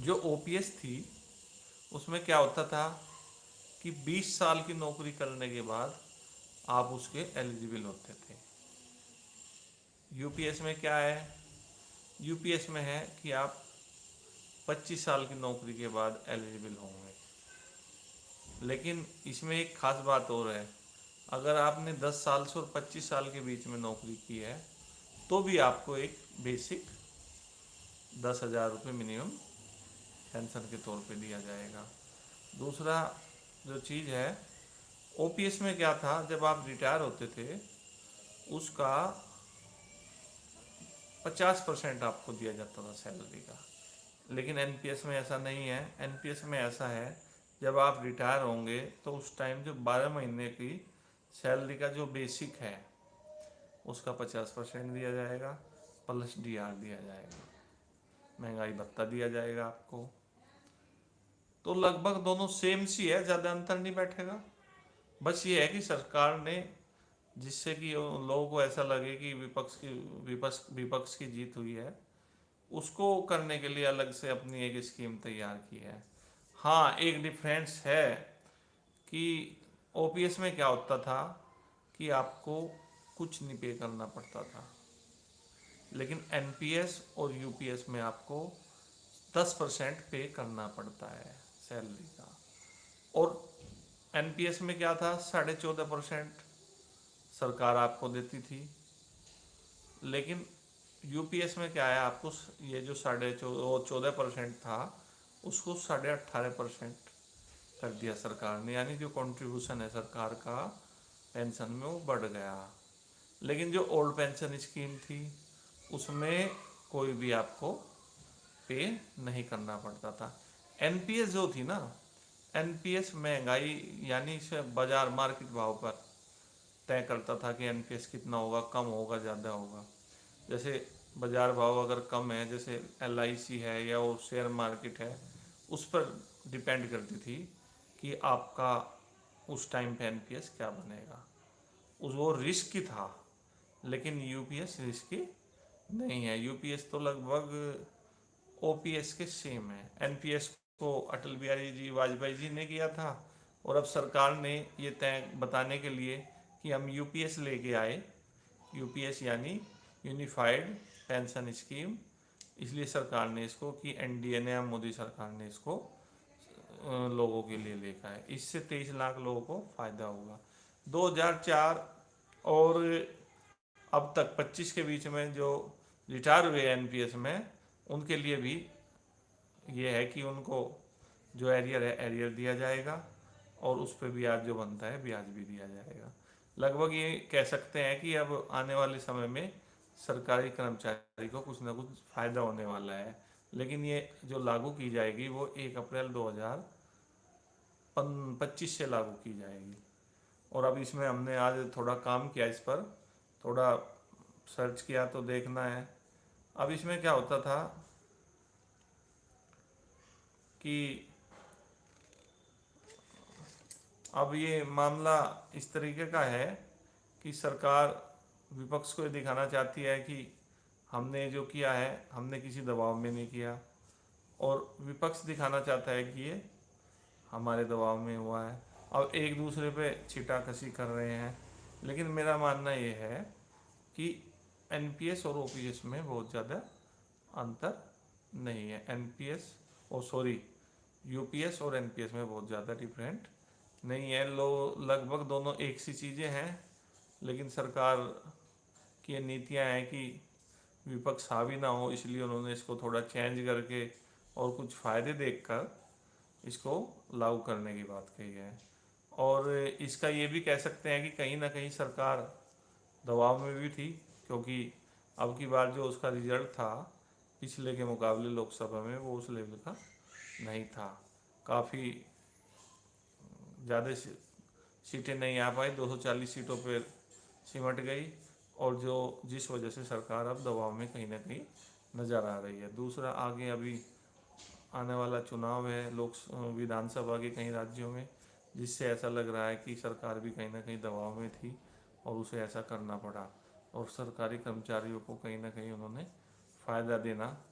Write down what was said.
जो ओपीएस थी उसमें क्या होता था कि 20 साल की नौकरी करने के बाद आप उसके एलिजिबल होते थे। यूपीएस में क्या है? यूपीएस में है कि आप 25 साल की नौकरी के बाद एलिजिबल होंगे। लेकिन इसमें एक खास बात और है, अगर आपने 10 साल से और 25 साल के बीच में नौकरी की है तो भी आपको एक बेसिक 10,000 रुपये मिनिमम पेंशन के तौर पे दिया जाएगा। दूसरा जो चीज़ है, ओपीएस में क्या था, जब आप रिटायर होते थे उसका 50% आपको दिया जाता था सैलरी का। लेकिन एनपीएस में ऐसा नहीं है। एनपीएस में ऐसा है, जब आप रिटायर होंगे तो उस टाइम जो 12 महीने की सैलरी का जो बेसिक है उसका 50% दिया जाएगा, प्लस डीआर दिया जाएगा, महंगाई भत्ता दिया जाएगा आपको। तो लगभग दोनों सेम सी है, ज़्यादा अंतर नहीं बैठेगा। बस ये है कि सरकार ने, जिससे कि उन लोगों को ऐसा लगे कि विपक्ष की जीत हुई है, उसको करने के लिए अलग से अपनी एक स्कीम तैयार की है। हाँ, एक डिफरेंस है कि ओपीएस में क्या होता था कि आपको कुछ नहीं पे करना पड़ता था, लेकिन एनपीएस और यूपीएस में आपको 10% पे करना पड़ता है सैलरी का। और एनपीएस में क्या था, 14.5% सरकार आपको देती थी। लेकिन यूपीएस में क्या है, आपको ये जो 14.5% था उसको 18.5% कर दिया सरकार ने, यानी जो कंट्रीब्यूशन है सरकार का पेंशन में वो बढ़ गया। लेकिन जो ओल्ड पेंशन स्कीम थी उसमें कोई भी आपको पे नहीं करना पड़ता था। एनपीएस जो थी ना, एनपीएस महंगाई यानी से बाजार मार्केट भाव पर तय करता था कि एनपीएस कितना होगा, कम होगा, ज़्यादा होगा। जैसे बाजार भाव अगर कम है, जैसे एलआईसी है या वो शेयर मार्केट है, उस पर डिपेंड करती थी कि आपका उस टाइम पे एनपीएस क्या बनेगा। उस वो रिस्क था, लेकिन यूपीएस रिस्की नहीं है। यूपीएस तो लगभग ओपीएस के सेम है। एनपीएस को अटल बिहारी जी वाजपेयी जी ने किया था, और अब सरकार ने ये तय बताने के लिए कि हम यूपीएस लेके आए, यूपीएस यानी यूनिफाइड पेंशन स्कीम, इसलिए सरकार ने इसको कि एनडीए ने या मोदी सरकार ने इसको लोगों के लिए लेकर आए। इससे 23 लाख लोगों को फ़ायदा होगा। 2004 और अब तक 25 के बीच में जो रिटायर हुए एनपीएस में, उनके लिए भी ये है कि उनको जो एरियर है एरियर दिया जाएगा, और उस पर ब्याज जो बनता है ब्याज भी दिया जाएगा। लगभग ये कह सकते हैं कि अब आने वाले समय में सरकारी कर्मचारी को कुछ ना कुछ फ़ायदा होने वाला है। लेकिन ये जो लागू की जाएगी वो 1 अप्रैल 2025 से लागू की जाएगी। और अब इसमें हमने आज थोड़ा काम किया, इस पर थोड़ा सर्च किया तो देखना है। अब इसमें क्या होता था कि अब ये मामला इस तरीके का है कि सरकार विपक्ष को ये दिखाना चाहती है कि हमने जो किया है हमने किसी दबाव में नहीं किया, और विपक्ष दिखाना चाहता है कि ये हमारे दबाव में हुआ है। अब एक दूसरे पे छीटाकशी कर रहे हैं। लेकिन मेरा मानना ये है कि एनपीएस और ओपीएस में बहुत ज़्यादा अंतर नहीं है। एनपीएस ओ सॉरी यूपीएस और एनपीएस में बहुत ज़्यादा डिफरेंट नहीं है। लगभग दोनों एक सी चीज़ें हैं, लेकिन सरकार की नीतियां हैं कि विपक्ष हावी ना हो, इसलिए उन्होंने इसको थोड़ा चेंज करके और कुछ फ़ायदे देखकर इसको लागू करने की बात कही है। और इसका ये भी कह सकते हैं कि कहीं ना कहीं सरकार दबाव में भी थी, क्योंकि अब की बार जो उसका रिजल्ट था पिछले के मुकाबले लोकसभा में वो उस लेवल का नहीं था। काफ़ी ज़्यादा सीटें नहीं आ पाई, 240 सीटों पर सिमट गई, और जो जिस वजह से सरकार अब दबाव में कहीं ना कहीं नज़र आ रही है। दूसरा, आगे अभी आने वाला चुनाव है विधानसभा के कई राज्यों में, जिससे ऐसा लग रहा है कि सरकार भी कहीं ना कहीं दबाव में थी और उसे ऐसा करना पड़ा, और सरकारी कर्मचारियों को कहीं ना कहीं उन्होंने फ़ायदा देना